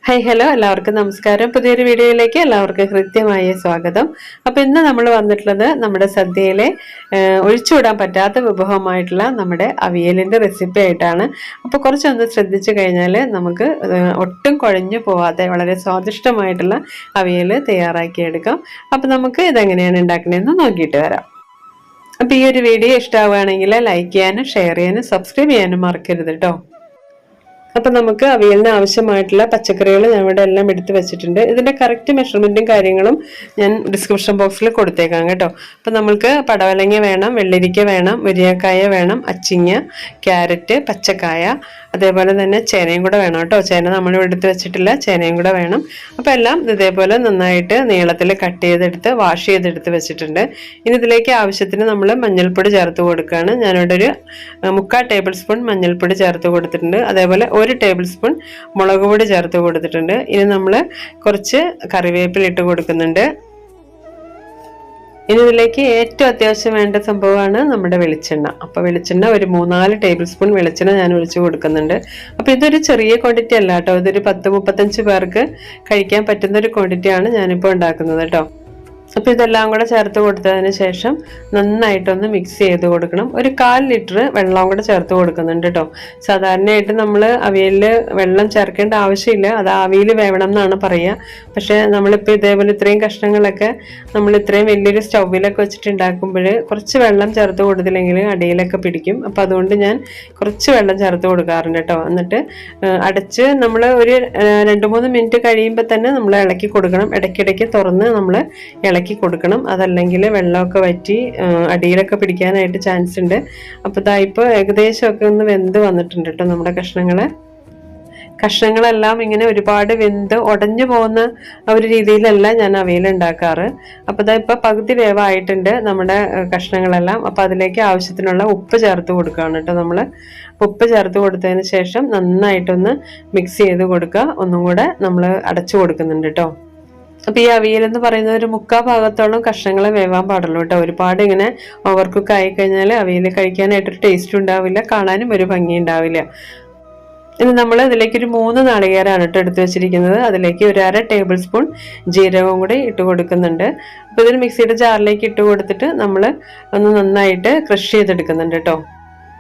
Hi hello എല്ലാവർക്കും നമസ്കാരം. പുതിയൊരു വീഡിയോയിലേക്ക് എല്ലാവർക്കും കൃത്യമായ സ്വാഗതം. അപ്പോൾ ഇന്ന് നമ്മൾ വന്നിട്ടുള്ളത് നമ്മുടെ സദ്യയിലെ ഒഴിച്ചുവിടാൻ പറ്റാത്ത വിഭവമായിട്ടുള്ള നമ്മുടെ അവിയലിൻ്റെ റെസിപ്പി ആയിട്ടാണ്. അപ്പോൾ കുറച്ചൊന്ന് ശ്രദ്ധിച്ചു കഴിഞ്ഞാൽ നമുക്ക് ഒട്ടും കുഴഞ്ഞു പോവാതെ വളരെ സ്വാദിഷ്ടമായിട്ടുള്ള അവിയൽ തയ്യാറാക്കിയെടുക്കാം. അപ്പോൾ നമുക്ക് ഇതെങ്ങനെയാണ് ഉണ്ടാക്കണതെന്ന് നോക്കിയിട്ട് വരാം. അപ്പോൾ ഈ ഒരു വീഡിയോ ഇഷ്ടമാവുകയാണെങ്കിൽ ലൈക്ക് ചെയ്യാനും ഷെയർ ചെയ്യാനും സബ്സ്ക്രൈബ് ചെയ്യാനും മറക്കരുത് കേട്ടോ. അപ്പം നമുക്ക് അവിയലിന് ആവശ്യമായിട്ടുള്ള പച്ചക്കറികൾ ഞാൻ ഇവിടെ എല്ലാം എടുത്ത് വെച്ചിട്ടുണ്ട്. ഇതിൻ്റെ കറക്റ്റ് മെഷർമെൻറ്റും കാര്യങ്ങളും ഞാൻ ഡിസ്ക്രിപ്ഷൻ ബോക്സിൽ കൊടുത്തേക്കാം കേട്ടോ. അപ്പം നമുക്ക് പടവലങ്ങ വേണം, വെള്ളരിക്ക വേണം, മുരിങ്ങക്കായ വേണം, അച്ചിങ്ങ, ക്യാരറ്റ്, പച്ചക്കായ, അതേപോലെ തന്നെ ചേനയും കൂടെ വേണം കേട്ടോ. ചേന നമ്മൾ എടുത്ത് വെച്ചിട്ടില്ല, ചേനയും കൂടെ വേണം. അപ്പോൾ എല്ലാം ഇതേപോലെ നന്നായിട്ട് നീളത്തിൽ കട്ട് ചെയ്തെടുത്ത് വാഷ് ചെയ്തെടുത്ത് വെച്ചിട്ടുണ്ട്. ഇനി ഇതിലേക്ക് ആവശ്യത്തിന് നമ്മൾ മഞ്ഞൾപ്പൊടി ചേർത്ത് കൊടുക്കുകയാണ്. ഞാനിവിടെ ഒരു 3/4 ടേബിൾ സ്പൂൺ മഞ്ഞൾപ്പൊടി ചേർത്ത് കൊടുത്തിട്ടുണ്ട്. അതേപോലെ 1 ടേബിൾ സ്പൂൺ മുളക് പൊടി ചേർത്ത് കൊടുത്തിട്ടുണ്ട്. ഇനി നമ്മൾ കുറച്ച് കറിവേപ്പില ഇട്ട് കൊടുക്കുന്നുണ്ട്. ഇനി ഇതിലേക്ക് ഏറ്റവും അത്യാവശ്യം വേണ്ട സംഭവമാണ് നമ്മുടെ വെളിച്ചെണ്ണ. അപ്പോൾ വെളിച്ചെണ്ണ ഒരു 3-4 ടേബിൾ സ്പൂൺ വെളിച്ചെണ്ണ ഞാൻ ഒഴിച്ച് കൊടുക്കുന്നുണ്ട്. അപ്പോൾ ഇതൊരു ചെറിയ ക്വാണ്ടിറ്റി അല്ല കേട്ടോ, ഇതൊരു 10-35 പേർക്ക് കഴിക്കാൻ പറ്റുന്ന ഒരു ക്വാണ്ടിറ്റിയാണ് ഞാനിപ്പോൾ ഉണ്ടാക്കുന്നത് കേട്ടോ. അപ്പോൾ ഇതെല്ലാം കൂടെ ചേർത്ത് കൊടുത്തതിന് ശേഷം നന്നായിട്ടൊന്ന് മിക്സ് ചെയ്ത് കൊടുക്കണം. ഒരു 1/4 ലിറ്റർ വെള്ളം കൂടെ ചേർത്ത് കൊടുക്കുന്നുണ്ട് കേട്ടോ. സാധാരണയായിട്ട് നമ്മൾ അവിയലിൽ വെള്ളം ചേർക്കേണ്ട ആവശ്യമില്ല, അത് ആവിയിൽ വേവണം എന്നാണ് പറയുക. പക്ഷേ നമ്മളിപ്പോൾ ഇതേപോലെ ഇത്രയും കഷ്ണങ്ങളൊക്കെ നമ്മൾ ഇത്രയും വലിയൊരു സ്റ്റൗവിലൊക്കെ വെച്ചിട്ട് ഉണ്ടാക്കുമ്പോൾ കുറച്ച് വെള്ളം ചേർത്ത് കൊടുത്തില്ലെങ്കിൽ അടിയിലൊക്കെ പിടിക്കും. അപ്പോൾ അതുകൊണ്ട് ഞാൻ കുറച്ച് വെള്ളം ചേർത്ത് കൊടുക്കാറുണ്ട് കേട്ടോ. എന്നിട്ട് അടച്ച് നമ്മൾ ഒരു 2-3 മിനിറ്റ് കഴിയുമ്പോൾ തന്നെ നമ്മൾ ഇളക്കി കൊടുക്കണം. ഇടയ്ക്കിടയ്ക്ക് തുറന്ന് നമ്മൾ ഇളക്കി കൊടുക്കണം. അതല്ലെങ്കിൽ വെള്ളമൊക്കെ വറ്റി അടിയിലൊക്കെ പിടിക്കാനായിട്ട് ചാൻസ് ഉണ്ട്. അപ്പോൾ ഇതാ ഇപ്പോൾ ഏകദേശമൊക്കെ ഒന്ന് വെന്ത് വന്നിട്ടുണ്ട് കേട്ടോ നമ്മുടെ കഷ്ണങ്ങളെല്ലാം ഇങ്ങനെ ഒരുപാട് വെന്ത് ഉടഞ്ഞു പോകുന്ന ഒരു രീതിയിലല്ല ഞാൻ അവിയൽ ഉണ്ടാക്കാറ്. അപ്പോൾ ഇതാ ഇപ്പോൾ പകുതി വേവായിട്ടുണ്ട് നമ്മുടെ കഷ്ണങ്ങളെല്ലാം. അപ്പോൾ അതിലേക്ക് ആവശ്യത്തിനുള്ള ഉപ്പ് ചേർത്ത് കൊടുക്കുകയാണ് കേട്ടോ. നമ്മൾ ഉപ്പ് ചേർത്ത് കൊടുത്തതിന് ശേഷം നന്നായിട്ടൊന്ന് മിക്സ് ചെയ്ത് കൊടുക്കുക. ഒന്നും കൂടെ നമ്മൾ അടച്ചു കൊടുക്കുന്നുണ്ട് കേട്ടോ. അപ്പോൾ ഈ അവിയൽ എന്ന് പറയുന്നത് ഒരു 3/4 ഭാഗത്തോളം കഷ്ണങ്ങൾ വേവാൻ പാടുള്ളൂ കേട്ടോ. ഒരുപാട് ഇങ്ങനെ ഓവർ കുക്ക് ആയിക്കഴിഞ്ഞാൽ അവിയൽ കഴിക്കാനായിട്ടൊരു ടേസ്റ്റ് ഉണ്ടാവില്ല, കാണാനും ഒരു ഭംഗി ഉണ്ടാവില്ല. ഇനി നമ്മൾ ഇതിലേക്ക് ഒരു 3 നാളികേരമാണ് കേട്ടോ എടുത്ത് വെച്ചിരിക്കുന്നത്. അതിലേക്ക് ഒരു 1/2 ടേബിൾ സ്പൂൺ ജീരകവും കൂടി ഇട്ട് കൊടുക്കുന്നുണ്ട്. അപ്പോൾ ഇതിൽ മിക്സിയുടെ ജാറിലേക്ക് ഇട്ട് കൊടുത്തിട്ട് നമ്മൾ ഒന്ന് നന്നായിട്ട് ക്രഷ് ചെയ്തെടുക്കുന്നുണ്ട് കേട്ടോ.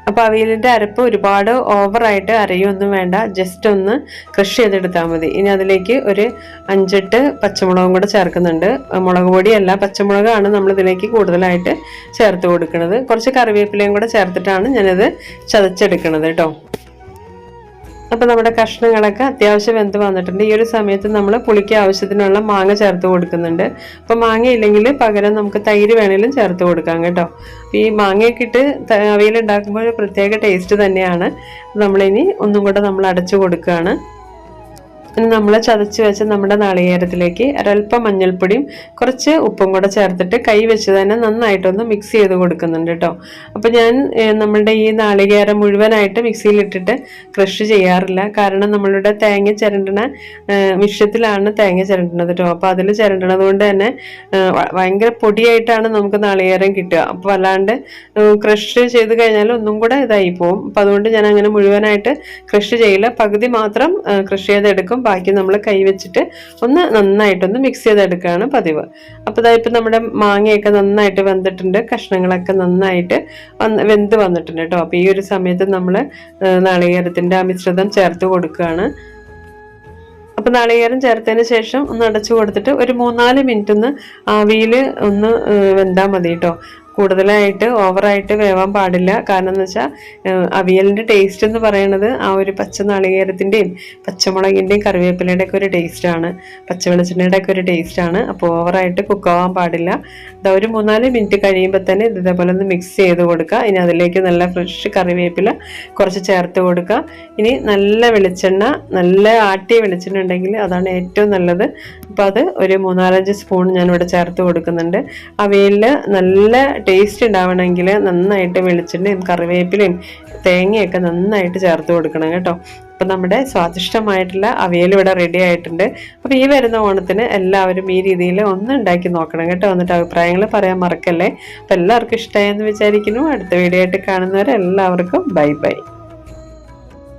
അപ്പോൾ അവിയലിൻ്റെ അരപ്പ് ഒരുപാട് ഓവറായിട്ട് അരയൊന്നും വേണ്ട, ജസ്റ്റ് ഒന്ന് ക്രഷ് ചെയ്തെടുത്താൽ മതി. ഇനി അതിലേക്ക് ഒരു 5-8 പച്ചമുളകും കൂടെ ചേർക്കുന്നുണ്ട്. മുളക് പൊടിയല്ല, പച്ചമുളകാണ് നമ്മൾ ഇതിലേക്ക് കൂടുതലായിട്ട് ചേർത്ത് കൊടുക്കുന്നത്. കുറച്ച് കറിവേപ്പിലയും കൂടെ ചേർത്തിട്ടാണ് ഞാനത് ചതച്ചെടുക്കുന്നത് കേട്ടോ. അപ്പോൾ നമ്മുടെ കഷ്ണങ്ങളൊക്കെ അത്യാവശ്യം വെന്ത് വന്നിട്ടുണ്ട്. ഈ ഒരു സമയത്ത് നമ്മൾ പുളിക്ക് ആവശ്യത്തിനുള്ള മാങ്ങ ചേർത്ത് കൊടുക്കുന്നുണ്ട്. അപ്പോൾ മാങ്ങ ഇല്ലെങ്കിൽ പകരം നമുക്ക് തൈര് വേണേലും ചേർത്ത് കൊടുക്കാം കേട്ടോ. ഈ മാങ്ങയൊക്കെ ഇട്ട് അവിയൽ ഉണ്ടാക്കുമ്പോൾ ഒരു പ്രത്യേക ടേസ്റ്റ് തന്നെയാണ്. നമ്മളിനി ഒന്നും കൂടെ നമ്മൾ അടച്ചു കൊടുക്കുകയാണ്. ഇനി നമ്മൾ ചതച്ച് വെച്ച് നമ്മുടെ നാളികേരത്തിലേക്ക് ഒരൽപ്പം മഞ്ഞൾപ്പൊടിയും കുറച്ച് ഉപ്പും കൂടെ ചേർത്തിട്ട് കൈ വെച്ച് തന്നെ നന്നായിട്ടൊന്ന് മിക്സ് ചെയ്ത് കൊടുക്കുന്നുണ്ട് കേട്ടോ. അപ്പോൾ ഞാൻ നമ്മളുടെ ഈ നാളികേരം മുഴുവനായിട്ട് മിക്സിയിലിട്ടിട്ട് ക്രഷ് ചെയ്യാറില്ല. കാരണം നമ്മളുടെ തേങ്ങ ചിരണ്ടണ മിഷ്യത്തിലാണ് തേങ്ങ ചിരണ്ടണത് കേട്ടോ. അപ്പോൾ അതിൽ ചിരണ്ടണത് കൊണ്ട് തന്നെ ഭയങ്കര പൊടിയായിട്ടാണ് നമുക്ക് നാളികേരം കിട്ടുക. അപ്പോൾ അല്ലാണ്ട് ക്രഷ് ചെയ്ത് കഴിഞ്ഞാൽ ഒന്നും കൂടെ ഇതായി പോവും. അപ്പോൾ അതുകൊണ്ട് ഞാൻ അങ്ങനെ മുഴുവനായിട്ട് ക്രഷ് ചെയ്യില്ല, പകുതി മാത്രം ക്രഷ് ചെയ്തെടുക്കും. ബാക്കി നമ്മൾ കൈ വെച്ചിട്ട് ഒന്ന് നന്നായിട്ടൊന്ന് മിക്സ് ചെയ്തെടുക്കുകയാണ് പതിവ്. അപ്പോൾ ഇതായിപ്പോൾ നമ്മുടെ മാങ്ങയൊക്കെ നന്നായിട്ട് വെന്തിട്ടുണ്ട്, കഷ്ണങ്ങളൊക്കെ നന്നായിട്ട് വെന്ത് വന്നിട്ടുണ്ട് കേട്ടോ. അപ്പോൾ ഈ ഒരു സമയത്ത് നമ്മൾ നാളികേരത്തിൻ്റെ ആ മിശ്രിതം ചേർത്ത് കൊടുക്കുകയാണ്. അപ്പോൾ നാളികേരം ചേർത്തതിന് ശേഷം ഒന്ന് അടച്ചു കൊടുത്തിട്ട് ഒരു 3-4 മിനിറ്റ് ഒന്ന് ആവിയിൽ ഒന്ന് വെന്താൽ മതി കേട്ടോ. കൂടുതലായിട്ട് ഓവറായിട്ട് വേവാൻ പാടില്ല. കാരണം എന്ന് വെച്ചാൽ അവിയലിൻ്റെ ടേസ്റ്റ് എന്ന് പറയുന്നത് ആ ഒരു പച്ച നാളികേരത്തിൻ്റെയും പച്ചമുളകിൻ്റെയും കറിവേപ്പിലയുടെ ഒക്കെ ഒരു ടേസ്റ്റാണ്, പച്ചവെളിച്ചെണ്ണയുടെ ഒക്കെ ഒരു ടേസ്റ്റാണ്. അപ്പോൾ ഓവറായിട്ട് കുക്കാവാൻ പാടില്ല. അത് ഒരു 3-4 മിനിറ്റ് കഴിയുമ്പോൾ തന്നെ ഇതേപോലെ ഒന്ന് മിക്സ് ചെയ്ത് കൊടുക്കുക. ഇനി അതിലേക്ക് നല്ല ഫ്രഷ് കറിവേപ്പില കുറച്ച് ചേർത്ത് കൊടുക്കുക. ഇനി നല്ല വെളിച്ചെണ്ണ, നല്ല ആട്ടിയ വെളിച്ചെണ്ണ ഉണ്ടെങ്കിൽ അതാണ് ഏറ്റവും നല്ലത്. അപ്പോൾ അത് ഒരു 3-4 സ്പൂൺ ഞാനിവിടെ ചേർത്ത് കൊടുക്കുന്നുണ്ട്. അവിയലിൽ നല്ല ടേസ്റ്റ് ഉണ്ടാവണമെങ്കിൽ നന്നായിട്ട് വെളിച്ചെണ്ണയും കറിവേപ്പിലയും തേങ്ങയൊക്കെ നന്നായിട്ട് ചേർത്ത് കൊടുക്കണം കേട്ടോ. അപ്പം നമ്മുടെ സ്വാദിഷ്ടമായിട്ടുള്ള അവിയൽ ഇവിടെ റെഡി ആയിട്ടുണ്ട്. അപ്പോൾ ഈ വരുന്ന ഓണത്തിന് എല്ലാവരും ഈ രീതിയിൽ ഒന്ന് ഉണ്ടാക്കി നോക്കണം കേട്ടോ. എന്നിട്ട് അഭിപ്രായങ്ങൾ പറയാൻ മറക്കല്ലേ. അപ്പോൾ എല്ലാവർക്കും ഇഷ്ടമായെന്ന് വിചാരിക്കുന്നു. അടുത്ത വീഡിയോ ആയിട്ട് കാണുന്നവരെ എല്ലാവർക്കും ബൈ ബൈ.